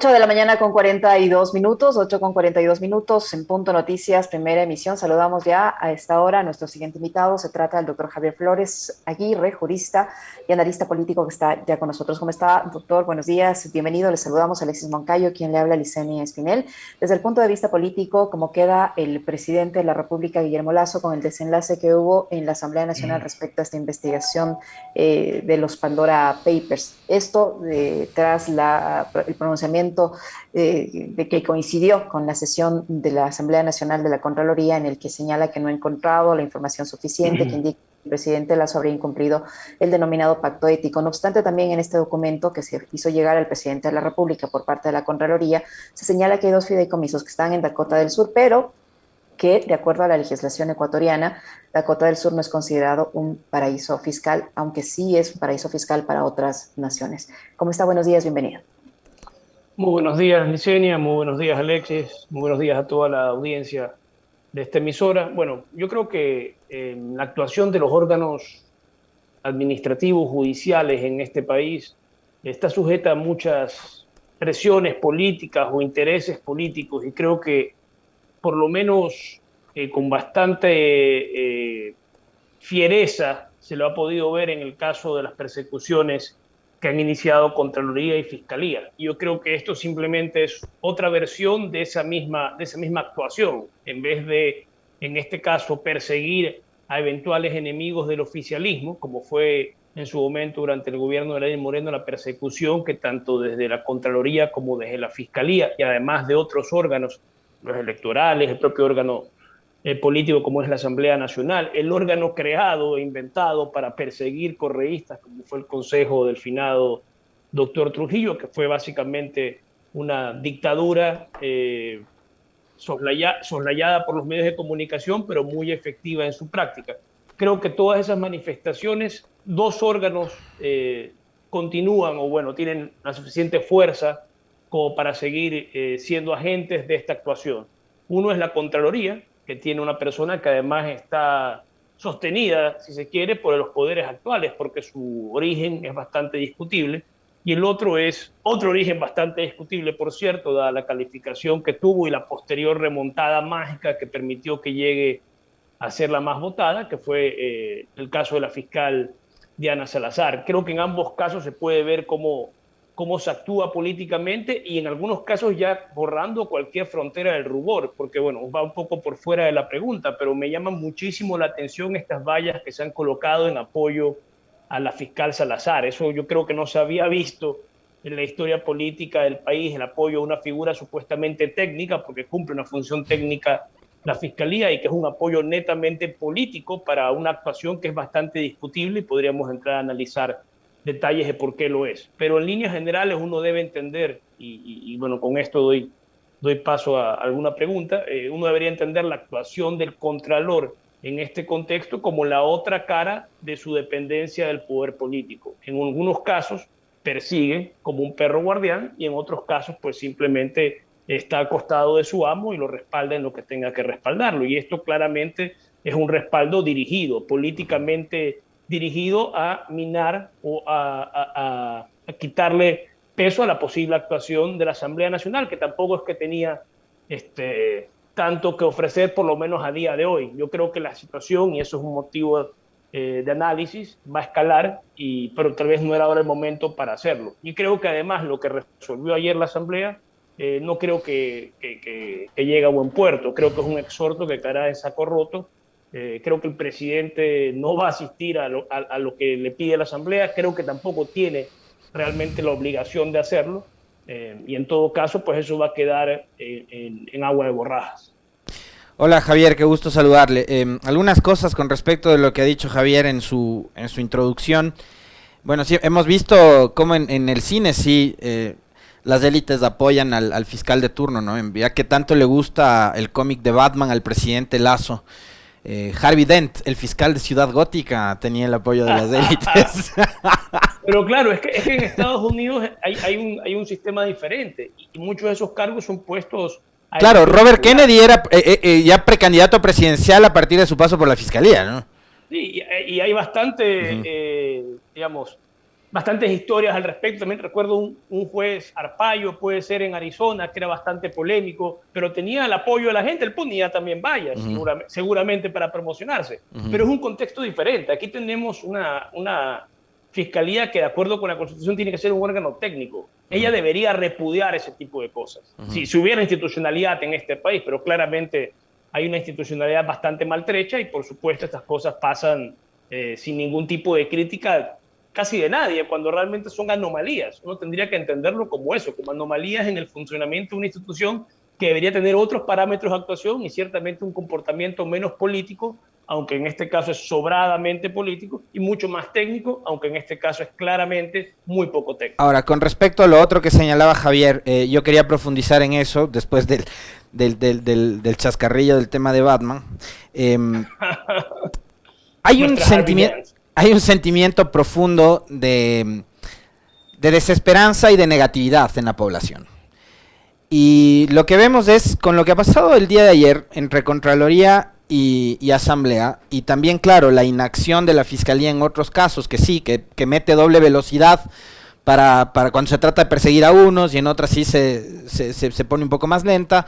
8 de la mañana con 42 minutos, 8 con 42 minutos en Punto Noticias, primera emisión. Saludamos ya a esta hora a nuestro siguiente invitado. Se trata del doctor Javier Flores Aguirre, jurista y analista político que está ya con nosotros. ¿Cómo está, doctor? Buenos días, bienvenido. Le saludamos a Alexis Moncayo, quien le habla, Licenia Espinel. Desde el punto de vista político, ¿cómo queda el presidente de la República, Guillermo Lasso, con el desenlace que hubo en la Asamblea Nacional respecto a esta investigación de los Pandora Papers? Esto tras el pronunciamiento de que coincidió con la sesión de la Asamblea Nacional de la Contraloría, en el que señala que no ha encontrado la información suficiente que indica que el presidente Lasso habría incumplido el denominado pacto ético. No obstante, también en este documento que se hizo llegar al presidente de la República por parte de la Contraloría, se señala que hay dos fideicomisos que están en Dakota del Sur, pero que, de acuerdo a la legislación ecuatoriana, Dakota del Sur no es considerado un paraíso fiscal, aunque sí es un paraíso fiscal para otras naciones. ¿Cómo está? Buenos días, bienvenido. Muy buenos días, Licenia, muy buenos días, Alexis, muy buenos días a toda la audiencia de esta emisora. Bueno, yo creo que la actuación de los órganos administrativos, judiciales en este país está sujeta a muchas presiones políticas o intereses políticos, y creo que por lo menos con bastante fiereza se lo ha podido ver en el caso de las persecuciones que han iniciado Contraloría y Fiscalía. Yo creo que esto simplemente es otra versión de esa misma actuación. En vez de, en este caso, perseguir a eventuales enemigos del oficialismo, como fue en su momento durante el gobierno de Lenín Moreno, la persecución que tanto desde la Contraloría como desde la Fiscalía, y además de otros órganos, los electorales, el propio órgano político como es la Asamblea Nacional, el órgano creado e inventado para perseguir correístas, como fue el Consejo del finado doctor Trujillo, que fue básicamente una dictadura soslayada por los medios de comunicación, pero muy efectiva en su práctica. Creo que todas esas manifestaciones, dos órganos continúan, o bueno, tienen la suficiente fuerza como para seguir siendo agentes de esta actuación. Uno es la Contraloría, que tiene una persona que además está sostenida, si se quiere, por los poderes actuales, porque su origen es bastante discutible, y el otro es otro origen bastante discutible, por cierto, dada la calificación que tuvo y la posterior remontada mágica que permitió que llegue a ser la más votada, que fue el caso de la fiscal Diana Salazar. Creo que en ambos casos se puede ver cómo se actúa políticamente, y en algunos casos ya borrando cualquier frontera del rubor, porque bueno, va un poco por fuera de la pregunta, pero me llama muchísimo la atención estas vallas que se han colocado en apoyo a la fiscal Salazar. Eso yo creo que no se había visto en la historia política del país, el apoyo a una figura supuestamente técnica, porque cumple una función técnica la fiscalía, y que es un apoyo netamente político para una actuación que es bastante discutible, y podríamos entrar a analizar detalles de por qué lo es. Pero en líneas generales uno debe entender, y bueno, con esto doy paso a alguna pregunta, uno debería entender la actuación del Contralor en este contexto como la otra cara de su dependencia del poder político. En algunos casos persigue como un perro guardián, y en otros casos pues simplemente está al costado de su amo y lo respalda en lo que tenga que respaldarlo. Y esto claramente es un respaldo dirigido, políticamente dirigido a minar o a quitarle peso a la posible actuación de la Asamblea Nacional, que tampoco es que tenía tanto que ofrecer, por lo menos a día de hoy. Yo creo que la situación, y eso es un motivo de análisis, va a escalar, pero tal vez no era ahora el momento para hacerlo. Y creo que además lo que resolvió ayer la Asamblea no creo que llegue a buen puerto. Creo que es un exhorto que caerá en saco roto. Creo que el presidente no va a asistir a lo que le pide la Asamblea. Creo que tampoco tiene realmente la obligación de hacerlo. Y en todo caso, pues eso va a quedar en agua de borrajas. Hola Javier, qué gusto saludarle. Algunas cosas con respecto de lo que ha dicho Javier en su introducción. Bueno, sí, hemos visto cómo en el cine sí las élites apoyan al fiscal de turno, ¿no? Ya que tanto le gusta el cómic de Batman al presidente Lasso. Harvey Dent, el fiscal de Ciudad Gótica, tenía el apoyo de las élites. Pero claro, es que en Estados Unidos hay un sistema diferente, y muchos de esos cargos son puestos... Claro, Robert Kennedy era ya precandidato presidencial a partir de su paso por la fiscalía, ¿no? Sí, y hay bastante, digamos, bastantes historias al respecto. También recuerdo un juez Arpaio, puede ser en Arizona, que era bastante polémico, pero tenía el apoyo de la gente. Él ponía también vallas, seguramente para promocionarse. Pero es un contexto diferente. Aquí tenemos una fiscalía que, de acuerdo con la Constitución, tiene que ser un órgano técnico. Ella debería repudiar ese tipo de cosas. Si hubiera institucionalidad en este país, pero claramente hay una institucionalidad bastante maltrecha y, por supuesto, estas cosas pasan sin ningún tipo de crítica casi de nadie, cuando realmente son anomalías. Uno tendría que entenderlo como eso, como anomalías en el funcionamiento de una institución que debería tener otros parámetros de actuación y ciertamente un comportamiento menos político, aunque en este caso es sobradamente político, y mucho más técnico, aunque en este caso es claramente muy poco técnico. Ahora, con respecto a lo otro que señalaba Javier, yo quería profundizar en eso después del chascarrillo del tema de Batman. Hay un sentimiento profundo de desesperanza y de negatividad en la población. Y lo que vemos es, con lo que ha pasado el día de ayer entre Contraloría y Asamblea, y también, claro, la inacción de la Fiscalía en otros casos, que sí, que mete doble velocidad para cuando se trata de perseguir a unos, y en otras sí se pone un poco más lenta.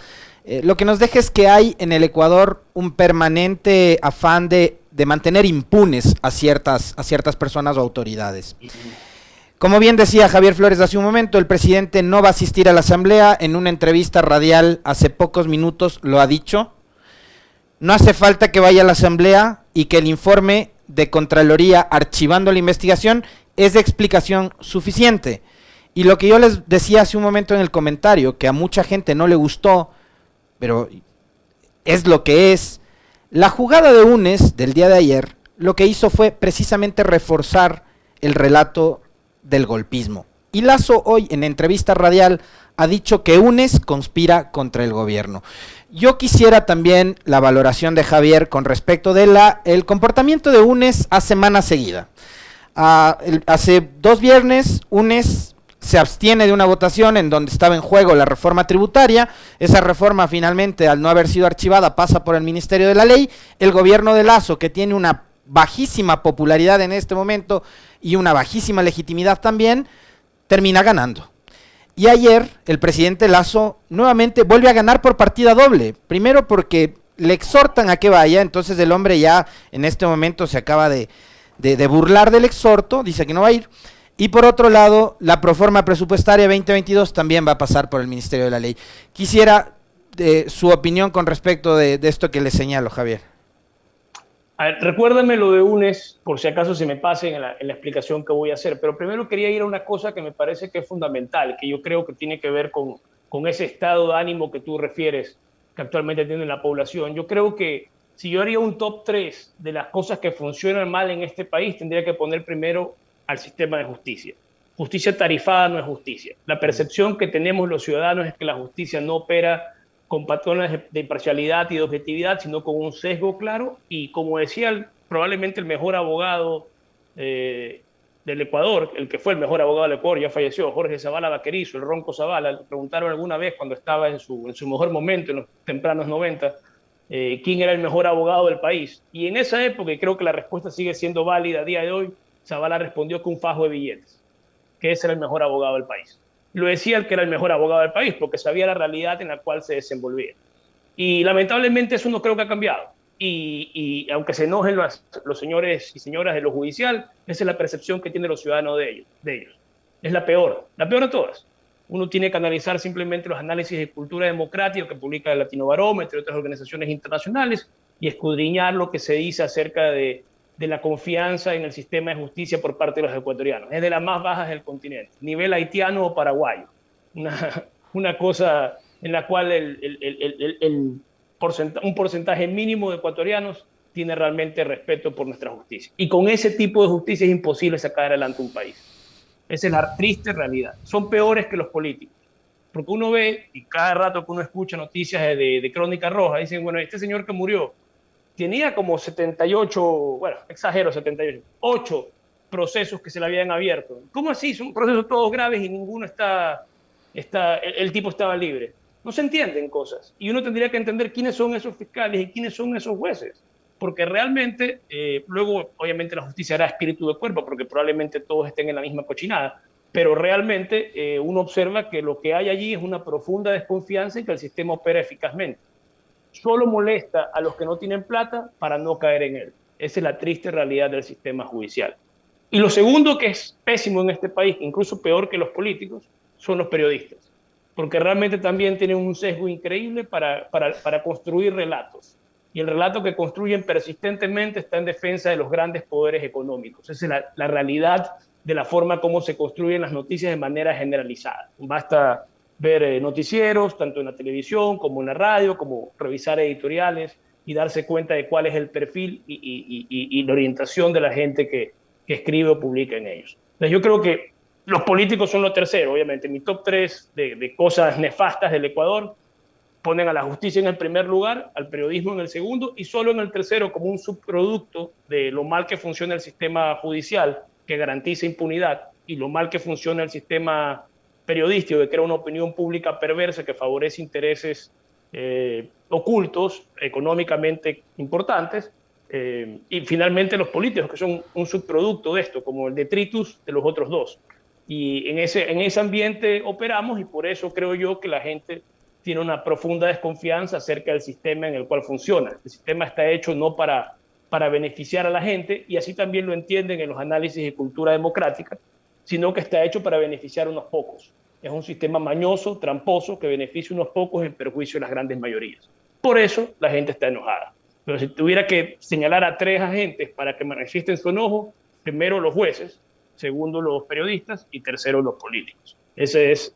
Lo que nos deja es que hay en el Ecuador un permanente afán de mantener impunes a ciertas personas o autoridades. Como bien decía Javier Flores hace un momento, el presidente no va a asistir a la Asamblea. En una entrevista radial hace pocos minutos lo ha dicho. No hace falta que vaya a la Asamblea y que el informe de Contraloría archivando la investigación es de explicación suficiente. Y lo que yo les decía hace un momento en el comentario, que a mucha gente no le gustó, pero es lo que es, la jugada de UNES del día de ayer lo que hizo fue precisamente reforzar el relato del golpismo. Y Lasso hoy en entrevista radial ha dicho que UNES conspira contra el gobierno. Yo quisiera también la valoración de Javier con respecto de el comportamiento de UNES a semana seguida. Hace 2 viernes UNES se abstiene de una votación en donde estaba en juego la reforma tributaria. Esa reforma finalmente, al no haber sido archivada, pasa por el Ministerio de la Ley. El gobierno de Lasso, que tiene una bajísima popularidad en este momento y una bajísima legitimidad también, termina ganando. Y ayer el presidente Lasso nuevamente vuelve a ganar por partida doble. Primero porque le exhortan a que vaya, entonces el hombre ya en este momento se acaba de burlar del exhorto, dice que no va a ir. Y por otro lado, la proforma presupuestaria 2022 también va a pasar por el Ministerio de la Ley. Quisiera su opinión con respecto de esto que le señalo, Javier. A ver, recuérdame lo de UNES, por si acaso se me pase en la explicación que voy a hacer, pero primero quería ir a una cosa que me parece que es fundamental, que yo creo que tiene que ver con ese estado de ánimo que tú refieres, que actualmente tiene la población. Yo creo que si yo haría un top 3 de las cosas que funcionan mal en este país, tendría que poner primero al sistema de justicia. Justicia tarifada no es justicia. La percepción que tenemos los ciudadanos es que la justicia no opera con patrones de imparcialidad y de objetividad, sino con un sesgo claro. Y como decía probablemente el mejor abogado del Ecuador, el que fue el mejor abogado del Ecuador, ya falleció, Jorge Zavala Vaquerizo, el Ronco Zavala, le preguntaron alguna vez cuando estaba en su mejor momento, en los tempranos 90, quién era el mejor abogado del país. Y en esa época, y creo que la respuesta sigue siendo válida a día de hoy, Zavala respondió que un fajo de billetes, que ese era el mejor abogado del país. Lo decía el que era el mejor abogado del país, porque sabía la realidad en la cual se desenvolvía. Y lamentablemente eso no creo que ha cambiado. Y aunque se enojen los señores y señoras de lo judicial, esa es la percepción que tienen los ciudadanos de ellos. Es la peor de todas. Uno tiene que analizar simplemente los análisis de cultura democrática que publica el Latino Barómetro y otras organizaciones internacionales y escudriñar lo que se dice acerca de la confianza en el sistema de justicia por parte de los ecuatorianos. Es de las más bajas del continente, nivel haitiano o paraguayo. Una cosa en la cual un porcentaje mínimo de ecuatorianos tiene realmente respeto por nuestra justicia. Y con ese tipo de justicia es imposible sacar adelante un país. Esa es la triste realidad. Son peores que los políticos. Porque uno ve, y cada rato que uno escucha noticias de Crónica Roja, dicen, bueno, este señor que murió tenía como 78, bueno, exagero, 78, 8 procesos que se le habían abierto. ¿Cómo así? Son procesos todos graves y ninguno el tipo estaba libre. No se entienden cosas. Y uno tendría que entender quiénes son esos fiscales y quiénes son esos jueces. porque realmente, luego obviamente la justicia hará espíritu de cuerpo, porque probablemente todos estén en la misma cochinada, pero realmente uno observa que lo que hay allí es una profunda desconfianza en que el sistema opera eficazmente. Solo molesta a los que no tienen plata para no caer en él. Esa es la triste realidad del sistema judicial. Y lo segundo que es pésimo en este país, incluso peor que los políticos, son los periodistas, porque realmente también tienen un sesgo increíble para construir relatos. Y el relato que construyen persistentemente está en defensa de los grandes poderes económicos. Esa es la realidad de la forma como se construyen las noticias de manera generalizada. Basta ver noticieros, tanto en la televisión como en la radio, como revisar editoriales y darse cuenta de cuál es el perfil y la orientación de la gente que escribe o publica en ellos. Entonces yo creo que los políticos son lo tercero, obviamente. Mi top 3 de cosas nefastas del Ecuador ponen a la justicia en el primer lugar, al periodismo en el segundo y solo en el tercero como un subproducto de lo mal que funciona el sistema judicial, que garantiza impunidad, y lo mal que funciona el sistema periodístico, que crea una opinión pública perversa que favorece intereses ocultos, económicamente importantes, y finalmente los políticos, que son un subproducto de esto, como el detritus de los otros dos. Y en ese ambiente operamos y por eso creo yo que la gente tiene una profunda desconfianza acerca del sistema en el cual funciona. El sistema está hecho no para beneficiar a la gente, y así también lo entienden en los análisis de cultura democrática, sino que está hecho para beneficiar a unos pocos. Es un sistema mañoso, tramposo, que beneficia a unos pocos en perjuicio de las grandes mayorías. Por eso la gente está enojada. Pero si tuviera que señalar a 3 agentes para que manifiesten su enojo, primero los jueces, segundo los periodistas y tercero los políticos. Esa es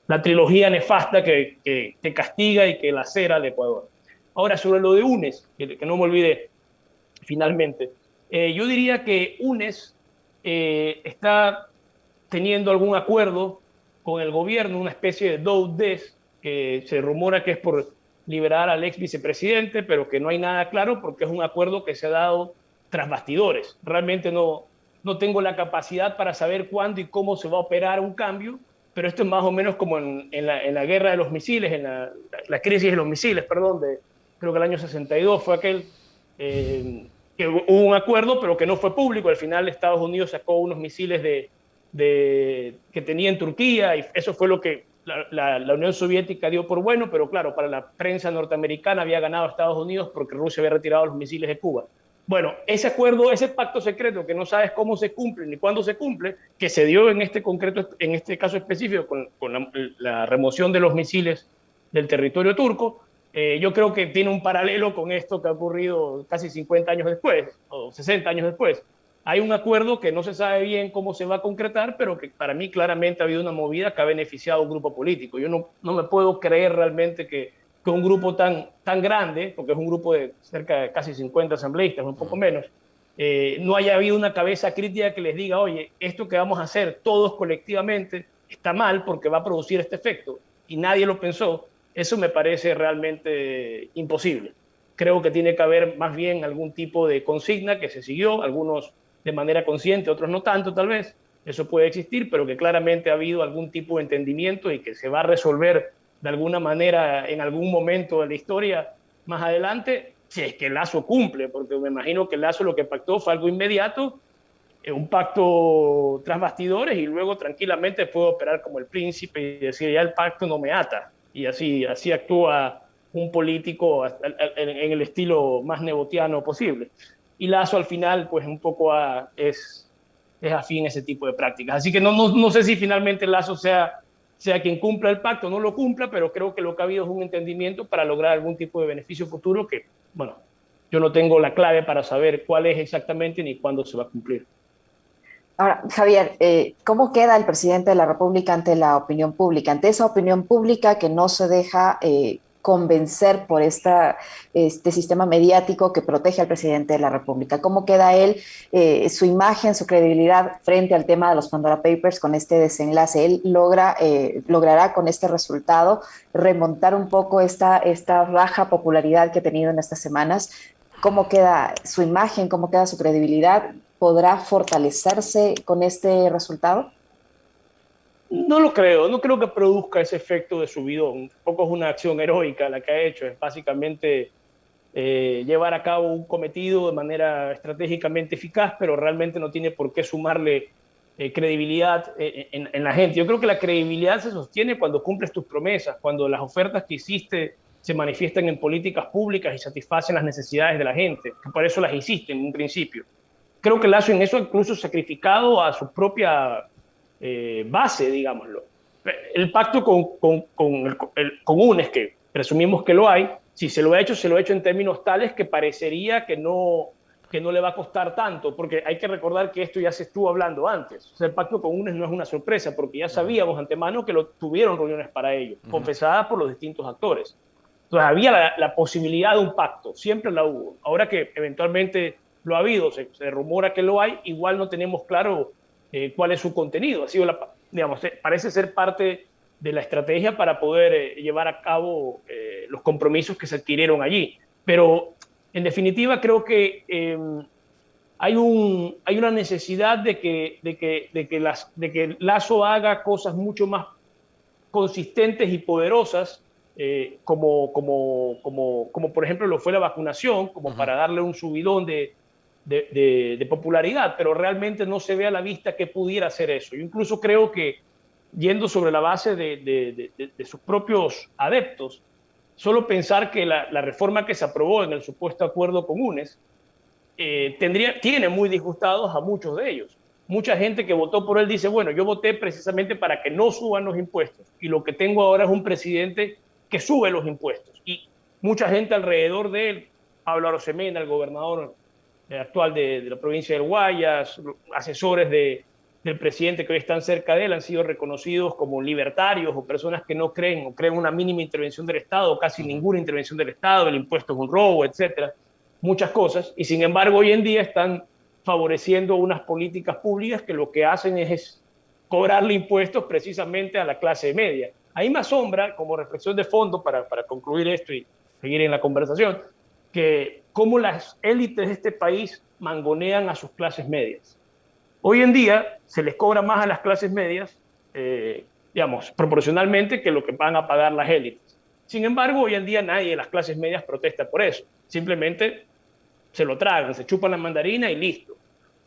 la trilogía nefasta que castiga y que lacera al Ecuador. Ahora, sobre lo de UNES, que no me olvide finalmente, yo diría que UNES está teniendo algún acuerdo con el gobierno, una especie de do-des, que se rumora que es por liberar al ex vicepresidente, pero que no hay nada claro porque es un acuerdo que se ha dado tras bastidores. Realmente no tengo la capacidad para saber cuándo y cómo se va a operar un cambio, pero esto es más o menos como en la guerra de los misiles, en la crisis de los misiles, perdón, creo que el año 62 fue aquel, que hubo un acuerdo, pero que no fue público. Al final Estados Unidos sacó unos misiles que tenía en Turquía, y eso fue lo que la Unión Soviética dio por bueno, pero claro, para la prensa norteamericana había ganado Estados Unidos porque Rusia había retirado los misiles de Cuba. Bueno, ese acuerdo, ese pacto secreto que no sabes cómo se cumple ni cuándo se cumple, que se dio en este caso específico con la remoción de los misiles del territorio turco, yo creo que tiene un paralelo con esto que ha ocurrido casi 50 años después, o 60 años después. Hay un acuerdo que no se sabe bien cómo se va a concretar, pero que para mí claramente ha habido una movida que ha beneficiado a un grupo político. Yo no me puedo creer realmente que un grupo tan grande, porque es un grupo de cerca de casi 50 asambleístas, un poco menos, no haya habido una cabeza crítica que les diga, oye, esto que vamos a hacer todos colectivamente está mal porque va a producir este efecto, y nadie lo pensó. Eso me parece realmente imposible. Creo que tiene que haber más bien algún tipo de consigna que se siguió, algunos de manera consciente, otros no tanto tal vez, eso puede existir, pero que claramente ha habido algún tipo de entendimiento y que se va a resolver de alguna manera en algún momento de la historia más adelante, si es que Lasso cumple, porque me imagino que Lasso lo que pactó fue algo inmediato, un pacto tras bastidores, y luego tranquilamente puede operar como el príncipe y decir, ya el pacto no me ata, y así actúa un político en el estilo más nebotiano posible. Y Lasso al final pues un poco es afín a ese tipo de prácticas. Así que no sé si finalmente Lasso sea quien cumpla el pacto o no lo cumpla, pero creo que lo que ha habido es un entendimiento para lograr algún tipo de beneficio futuro que, bueno, yo no tengo la clave para saber cuál es exactamente ni cuándo se va a cumplir. Ahora, Javier, ¿cómo queda el presidente de la República ante la opinión pública? Ante esa opinión pública que no se deja convencer por este sistema mediático que protege al presidente de la República. ¿Cómo queda él, su imagen, su credibilidad frente al tema de los Pandora Papers con este desenlace? ¿Él logrará con este resultado remontar un poco esta baja popularidad que ha tenido en estas semanas? ¿Cómo queda su imagen? ¿Cómo queda su credibilidad? ¿Podrá fortalecerse con este resultado? No lo creo, no creo que produzca ese efecto de subidón. Tampoco es una acción heroica la que ha hecho, es básicamente llevar a cabo un cometido de manera estratégicamente eficaz, pero realmente no tiene por qué sumarle credibilidad en la gente. Yo creo que la credibilidad se sostiene cuando cumples tus promesas, cuando las ofertas que hiciste se manifiestan en políticas públicas y satisfacen las necesidades de la gente, que por eso las hiciste en un principio. Creo que Lazo en eso incluso sacrificado a su propia base, digámoslo. El pacto con UNES, que presumimos que lo hay, si se lo ha hecho en términos tales que parecería que no le va a costar tanto, porque hay que recordar que esto ya se estuvo hablando antes. O sea, el pacto con UNES no es una sorpresa, porque ya sabíamos antemano que tuvieron reuniones para ello, confesadas por los distintos actores. Entonces había la posibilidad de un pacto, siempre la hubo. Ahora que eventualmente lo ha habido, se rumora que lo hay, igual no tenemos claro cuál es su contenido. Ha sido digamos, parece ser parte de la estrategia para poder llevar a cabo los compromisos que se adquirieron allí. Pero, en definitiva, creo que hay una necesidad de que Lazo haga cosas mucho más consistentes y poderosas, como por ejemplo lo fue la vacunación, como para darle un subidón de popularidad, pero realmente no se ve a la vista que pudiera hacer eso. Yo incluso creo que, yendo sobre la base de sus propios adeptos, solo pensar que la reforma que se aprobó en el supuesto acuerdo con UNES tiene muy disgustados a muchos de ellos. Mucha gente que votó por él dice, bueno, yo voté precisamente para que no suban los impuestos y lo que tengo ahora es un presidente que sube los impuestos. Y mucha gente alrededor de él, Pablo Arosemena, el gobernador actual de la provincia del Guayas, asesores del presidente que hoy están cerca de él, han sido reconocidos como libertarios o personas que no creen o creen una mínima intervención del Estado, o casi ninguna intervención del Estado, el impuesto es un robo, etcétera, muchas cosas, y sin embargo hoy en día están favoreciendo unas políticas públicas que lo que hacen es cobrarle impuestos precisamente a la clase media. Ahí me asombra, como reflexión de fondo, para concluir esto y seguir en la conversación, que cómo las élites de este país mangonean a sus clases medias. Hoy en día se les cobra más a las clases medias, digamos, proporcionalmente que lo que van a pagar las élites. Sin embargo, hoy en día nadie de las clases medias protesta por eso. Simplemente se lo tragan, se chupan la mandarina y listo.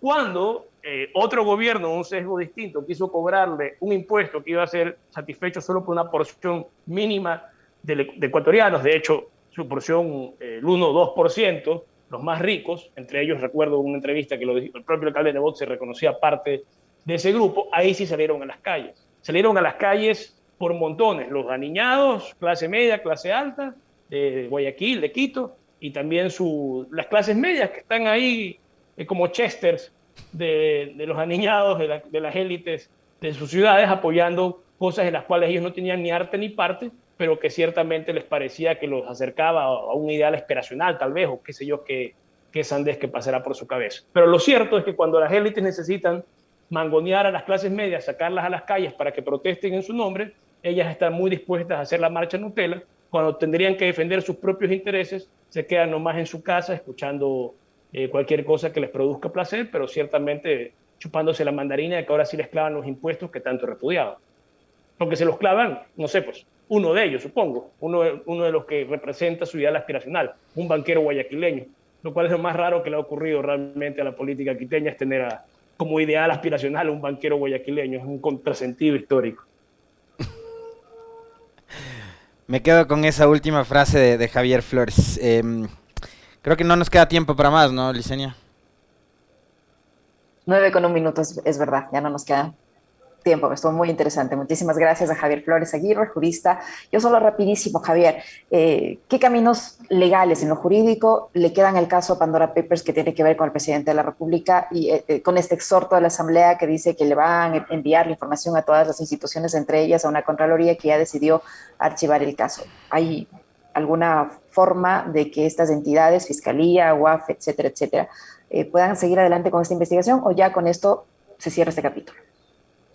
Cuando otro gobierno, un sesgo distinto, quiso cobrarle un impuesto que iba a ser satisfecho solo por una porción mínima de ecuatorianos, de hecho, su porción, el 1 o 2%, los más ricos, entre ellos recuerdo una entrevista que el propio alcalde de Nebot se reconocía parte de ese grupo, ahí sí salieron a las calles. Salieron a las calles por montones, los aniñados, clase media, clase alta, de Guayaquil, de Quito, y también las clases medias que están ahí como chesters de los aniñados, de las élites de sus ciudades, apoyando cosas en las cuales ellos no tenían ni arte ni parte, pero que ciertamente les parecía que los acercaba a un ideal aspiracional, tal vez, o qué sé yo, qué sandez que pasará por su cabeza. Pero lo cierto es que cuando las élites necesitan mangonear a las clases medias, sacarlas a las calles para que protesten en su nombre, ellas están muy dispuestas a hacer la marcha Nutella. Cuando tendrían que defender sus propios intereses, se quedan nomás en su casa escuchando cualquier cosa que les produzca placer, pero ciertamente chupándose la mandarina de que ahora sí les clavan los impuestos que tanto repudiaban. Porque se los clavan, no sé, pues, uno de ellos, supongo, uno de los que representa su ideal aspiracional, un banquero guayaquileño, lo cual es lo más raro que le ha ocurrido realmente a la política quiteña, es tener como ideal aspiracional a un banquero guayaquileño, es un contrasentido histórico. Me quedo con esa última frase de Javier Flores. Creo que no nos queda tiempo para más, ¿no, Licenia? 9:01 minutos, es verdad, ya no nos queda tiempo, estuvo muy interesante. Muchísimas gracias a Javier Flores Aguirre, jurista. Yo solo rapidísimo, Javier, ¿qué caminos legales en lo jurídico le quedan al caso Pandora Papers que tiene que ver con el presidente de la República y con este exhorto de la Asamblea que dice que le van a enviar la información a todas las instituciones, entre ellas a una Contraloría que ya decidió archivar el caso? ¿Hay alguna forma de que estas entidades, Fiscalía, UAF, etcétera, etcétera, puedan seguir adelante con esta investigación o ya con esto se cierra este capítulo?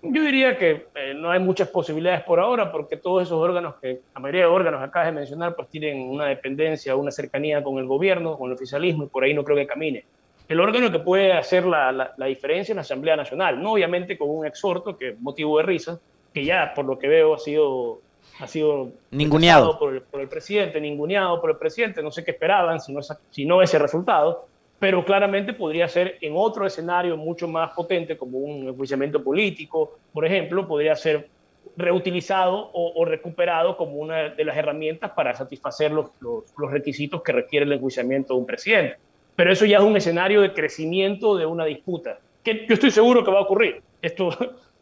Yo diría que no hay muchas posibilidades por ahora, porque todos esos órganos, la mayoría de órganos que acabas de mencionar, pues tienen una dependencia, una cercanía con el gobierno, con el oficialismo, y por ahí no creo que camine. El órgano que puede hacer la diferencia es la Asamblea Nacional, no obviamente con un exhorto que motivo de risa, que ya por lo que veo ha sido ha sido ninguneado por el presidente, ninguneado por el presidente. No sé qué esperaban, si no ese resultado, pero claramente podría ser en otro escenario mucho más potente, como un enjuiciamiento político, por ejemplo, podría ser reutilizado o recuperado como una de las herramientas para satisfacer los requisitos que requiere el enjuiciamiento de un presidente. Pero eso ya es un escenario de crecimiento de una disputa, que yo estoy seguro que va a ocurrir. Esto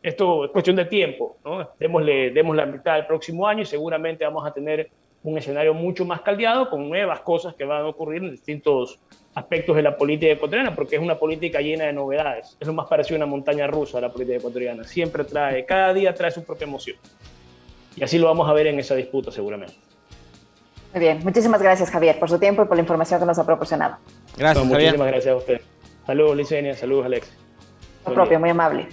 es cuestión de tiempo, ¿no? Demos la mitad del próximo año y seguramente vamos a tener un escenario mucho más caldeado con nuevas cosas que van a ocurrir en distintos aspectos de la política ecuatoriana, porque es una política llena de novedades. Es lo más parecido a una montaña rusa de la política ecuatoriana. Cada día trae su propia emoción. Y así lo vamos a ver en esa disputa seguramente. Muy bien, muchísimas gracias, Javier, por su tiempo y por la información que nos ha proporcionado. Gracias, Javier. Muchísimas gracias a usted. Saludos, Licenia. Saludos, Alex. Lo propio, muy amable.